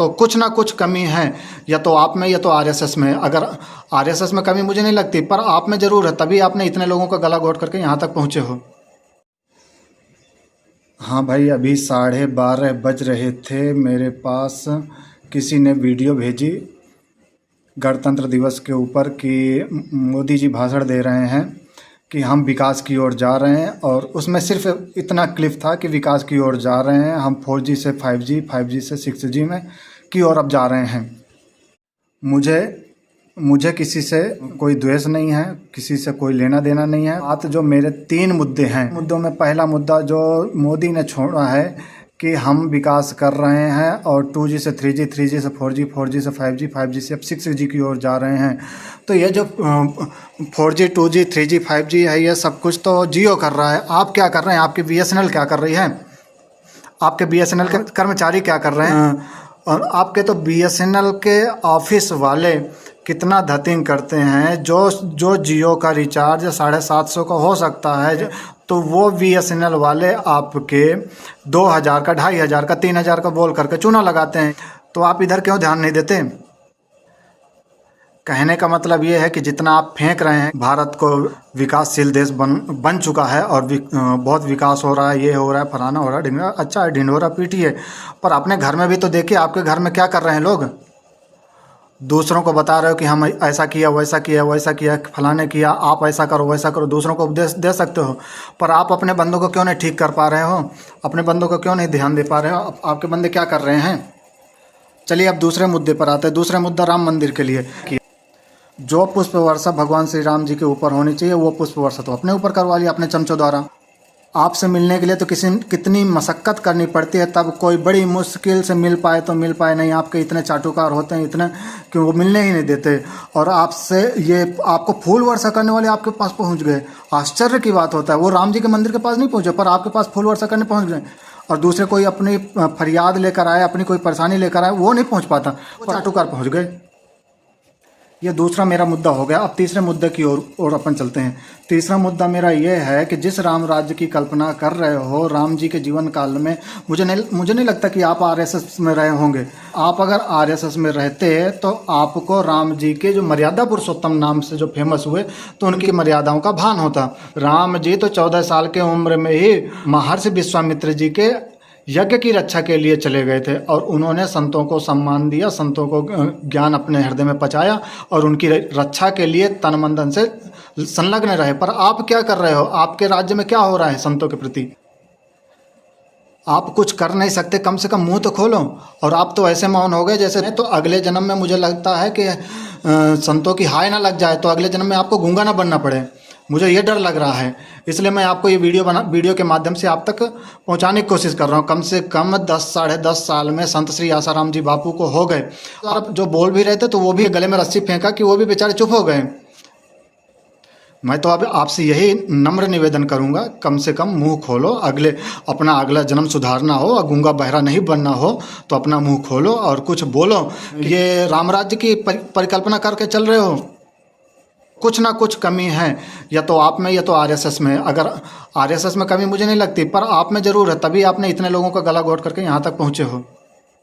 तो कुछ ना कुछ कमी है, या तो आप में या तो आरएसएस में। अगर आरएसएस में कमी मुझे नहीं लगती, पर आप में ज़रूर है, तभी आपने इतने लोगों का गला घोट करके यहाँ तक पहुँचे हो। हाँ भाई, अभी 12:30 बज रहे थे, मेरे पास किसी ने वीडियो भेजी गणतंत्र दिवस के ऊपर कि मोदी जी भाषण दे रहे हैं कि हम विकास की ओर जा रहे हैं, और उसमें सिर्फ इतना क्लिप था कि विकास की ओर जा रहे हैं, हम 4G से 5G, 5G से 6G में की ओर अब जा रहे हैं। मुझे किसी से कोई द्वेष नहीं है, किसी से कोई लेना देना नहीं है। बात जो मेरे 3 मुद्दे हैं, मुद्दों में पहला मुद्दा जो मोदी ने छोड़ा है कि हम विकास कर रहे हैं और 2G से 3G, 3G से 4G, 4G से 5G, 5G से अब 6G की ओर जा रहे हैं। तो ये जो 4G, 2G, 3G, 5G है, ये सब कुछ तो जियो कर रहा है। आप क्या कर रहे हैं? आपकी BSNL क्या कर रही है? आपके BSNL के कर्मचारी क्या कर रहे हैं? और आपके तो BSNL के ऑफिस वाले कितना धतिंग करते हैं। जो जियो का रिचार्ज 750 का हो सकता है, तो वो BSNL वाले आपके 2000 का, 2500 का, 3000 का बोल करके चूना लगाते हैं। तो आप इधर क्यों ध्यान नहीं देते? कहने का मतलब ये है कि जितना आप फेंक रहे हैं, भारत को विकासशील देश बन चुका है और बहुत विकास हो रहा है, ये हो रहा है, फलाना हो रहा है, ढिंडोरा, अच्छा है, ढिंडोरा पीटिए, पर अपने घर में भी तो देखिए, आपके घर में क्या कर रहे हैं लोग। दूसरों को बता रहे हो कि हम ऐसा किया, वैसा किया, वैसा किया, फलाने किया, आप ऐसा करो, वैसा करो, दूसरों को उपदेश दे सकते हो, पर आप अपने बंदों को क्यों नहीं ठीक कर पा रहे हो? अपने बंदों को क्यों नहीं ध्यान दे पा रहे हो? आपके बंदे क्या कर रहे हैं? चलिए अब दूसरे मुद्दे पर आते हैं। दूसरा मुद्दा राम मंदिर के लिए। जो पुष्प वर्षा भगवान श्री राम जी के ऊपर होनी चाहिए, वो पुष्प वर्षा तो अपने ऊपर करवा लिया अपने चमचों द्वारा। आपसे मिलने के लिए तो कितनी मशक्क़त करनी पड़ती है, तब कोई बड़ी मुश्किल से मिल पाए तो मिल पाए, नहीं आपके इतने चाटुकार होते हैं इतने कि वो मिलने ही नहीं देते, और आपसे ये आपको फूल वर्षा करने वाले आपके पास पहुंच गए। आश्चर्य की बात होता है, वो राम जी के मंदिर के पास नहीं पहुंचे, पर आपके पास फूल वर्षा करने पहुंच गए। और दूसरे कोई अपनी फरियाद लेकर आए, अपनी कोई परेशानी लेकर आए, वो नहीं पहुँच पाता, वो चाटुकार पहुँच गए। ये दूसरा मेरा मुद्दा हो गया। अब तीसरे मुद्दे की ओर अपन चलते हैं। तीसरा मुद्दा मेरा ये है कि जिस राम राज्य की कल्पना कर रहे हो राम जी के जीवन काल में, मुझे नहीं लगता कि आप आरएसएस में रहे होंगे। आप अगर आरएसएस में रहते तो आपको राम जी के जो मर्यादा पुरुषोत्तम नाम से जो फेमस हुए, तो उनकी मर्यादाओं का भान होता। राम जी तो 14 साल के उम्र में ही महर्षि विश्वामित्र जी के यज्ञ की रक्षा के लिए चले गए थे, और उन्होंने संतों को सम्मान दिया, संतों को ज्ञान अपने हृदय में पचाया और उनकी रक्षा के लिए तन मन धन से संलग्न रहे। पर आप क्या कर रहे हो? आपके राज्य में क्या हो रहा है संतों के प्रति? आप कुछ कर नहीं सकते, कम से कम मुंह तो खोलो। और आप तो ऐसे मौन हो गए जैसे, तो अगले जन्म में मुझे लगता है कि संतों की हाय ना लग जाए, तो अगले जन्म में आपको गूंगा ना बनना पड़े। मुझे ये डर लग रहा है, इसलिए मैं आपको ये वीडियो के माध्यम से आप तक पहुंचाने की कोशिश कर रहा हूं। कम से कम 10 साढ़े 10 साल में संत श्री आसाराम जी बापू को हो गए, और जो बोल भी रहे थे तो वो भी गले में रस्सी फेंका कि वो भी बेचारे चुप हो गए। मैं तो अब आपसे यही नम्र निवेदन करूंगा, कम से कम मुंह खोलो। अपना अगला जन्म सुधारना हो और गूंगा बहरा नहीं बनना हो, तो अपना मुंह खोलो और कुछ बोलो। ये राम राज्य की परिकल्पना करके चल रहे हो, कुछ ना कुछ कमी है, या तो आप में या तो आरएसएस में। अगर आरएसएस में कमी मुझे नहीं लगती, पर आप में ज़रूर है, तभी आपने इतने लोगों का गला घोट करके यहाँ तक पहुँचे हो।